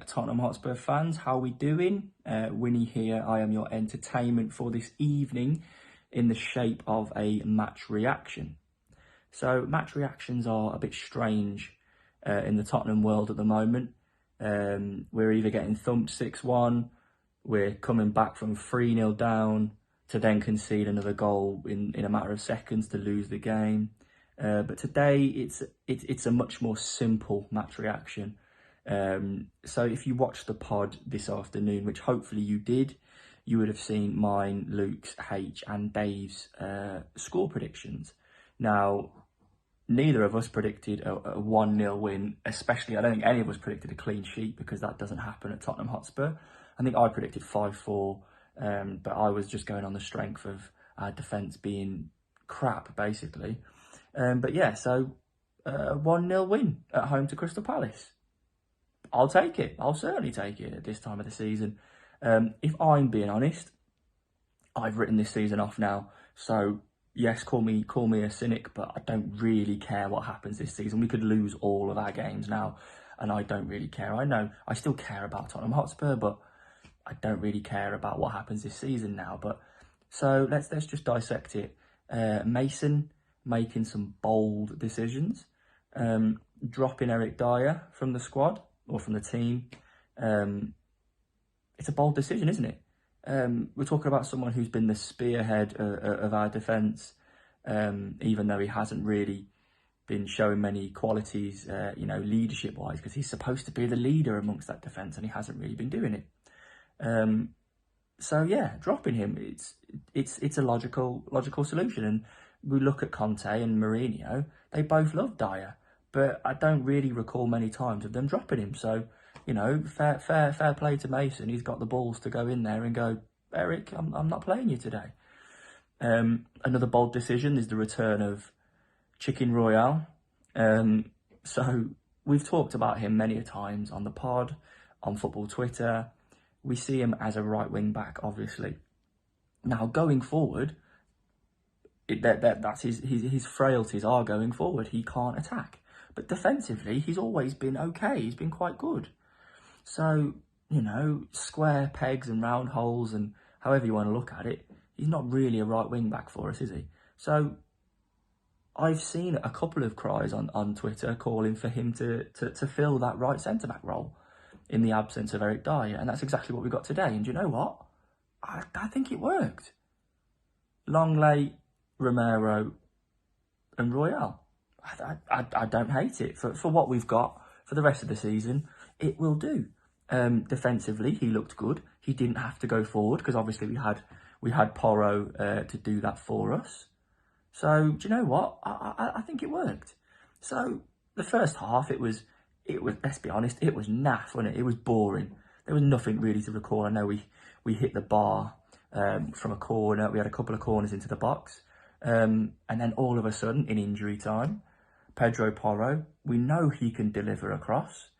Tottenham Hotspur fans? How we doing? Wynnie here. I am your entertainment for this evening in the shape of a match reaction. So match reactions are a bit strange in the Tottenham world at the moment. We're either getting thumped 6-1, we're coming back from 3-0 down to then concede another goal in a matter of seconds to lose the game. But today it's a much more simple match reaction. So if you watched the pod this afternoon, which hopefully you did, you would have seen mine, Luke's, H and Dave's score predictions. Now, neither of us predicted a 1-0 win, especially I don't think any of us predicted a clean sheet because that doesn't happen at Tottenham Hotspur. I think I predicted 5-4, but I was just going on the strength of our defence being crap, basically. But yeah, so a 1-0 win at home to Crystal Palace. I'll take it. I'll certainly take it at this time of the season. If I'm being honest, I've written this season off now. So yes, call me a cynic, but I don't really care what happens this season. We could lose all of our games now, and I don't really care. I know I still care about Tottenham Hotspur, but I don't really care about what happens this season now. But so let's just dissect it. Mason making some bold decisions, dropping Eric Dyer from the squad or from the team. It's a bold decision, isn't it? We're talking about someone who's been the spearhead of our defence, even though he hasn't really been showing many qualities, leadership-wise, because he's supposed to be the leader amongst that defence, and he hasn't really been doing it. So yeah, dropping him, it's a logical solution. And we look at Conte and Mourinho; they both love Dyer, but I don't really recall many times of them dropping him. So, fair play to Mason. He's got the balls to go in there and go, Eric, I'm not playing you today. Another bold decision is the return of Chicken Royale. So we've talked about him many a times on the pod, on football Twitter. We see him as a right wing back, obviously. Now going forward, that's his frailties are going forward. He can't attack. But defensively, he's always been okay. He's been quite good. So, square pegs and round holes and however you want to look at it, he's not really a right wing back for us, is he? So I've seen a couple of cries on Twitter calling for him to fill that right centre-back role in the absence of Eric Dyer. And that's exactly what we got today. And do you know what? I think it worked. Longley, Romero and Royale. I don't hate it. For what we've got for the rest of the season, it will do. Defensively, he looked good. He didn't have to go forward because obviously we had Porro to do that for us. So do you know what? I think it worked. So the first half, it was let's be honest, it was naff, wasn't it? It was boring. There was nothing really to recall. I know we hit the bar from a corner. We had a couple of corners into the box. And then all of a sudden, in injury time, Pedro Porro, we know he can deliver a cross.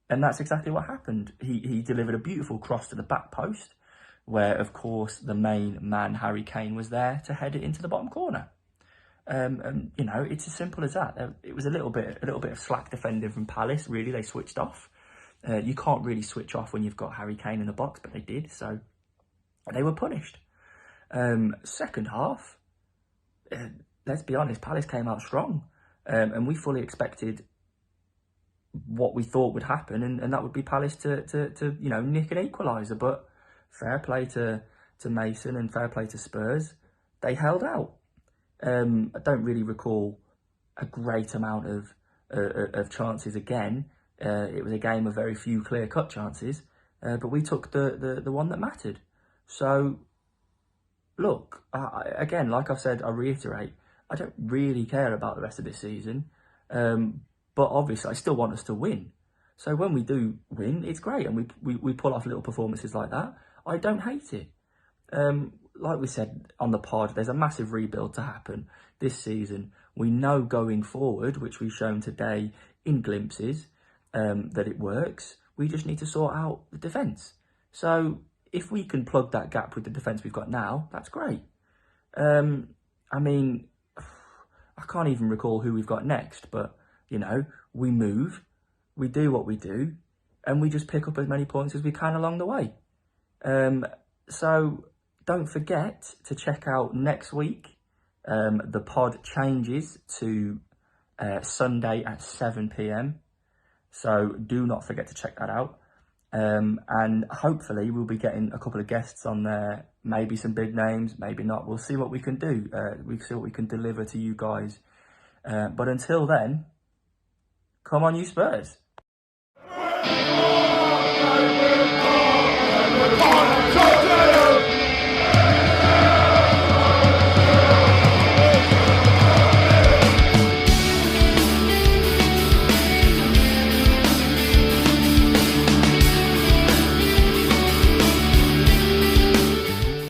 And that's exactly what happened. He delivered a beautiful cross to the back post, where, of course, the main man, Harry Kane, was there to head it into the bottom corner. And it's as simple as that. It was a little bit of slack defending from Palace. Really, they switched off. You can't really switch off when you've got Harry Kane in the box, but they did. So they were punished. Second half, let's be honest, Palace came out strong, and we fully expected what we thought would happen, and that would be Palace to nick an equaliser. But fair play to Mason and fair play to Spurs, they held out. I don't really recall a great amount of chances again. It was a game of very few clear-cut chances, but we took the one that mattered. So, look, again, like I've said, I reiterate, I don't really care about the rest of this season, but obviously I still want us to win. So when we do win, it's great, and we pull off little performances like that. I don't hate it. Like we said on the pod, there's a massive rebuild to happen this season. We know going forward, which we've shown today in glimpses, that it works. We just need to sort out the defence. So if we can plug that gap with the defence we've got now, that's great. I mean, I can't even recall who we've got next, but, we move, we do what we do, and we just pick up as many points as we can along the way. So don't forget to check out next week. The pod changes to Sunday at 7 p.m. So do not forget to check that out. And hopefully we'll be getting a couple of guests on there, maybe some big names, maybe not. We'll see what we can do. We'll see what we can deliver to you guys. But until then, come on, you Spurs.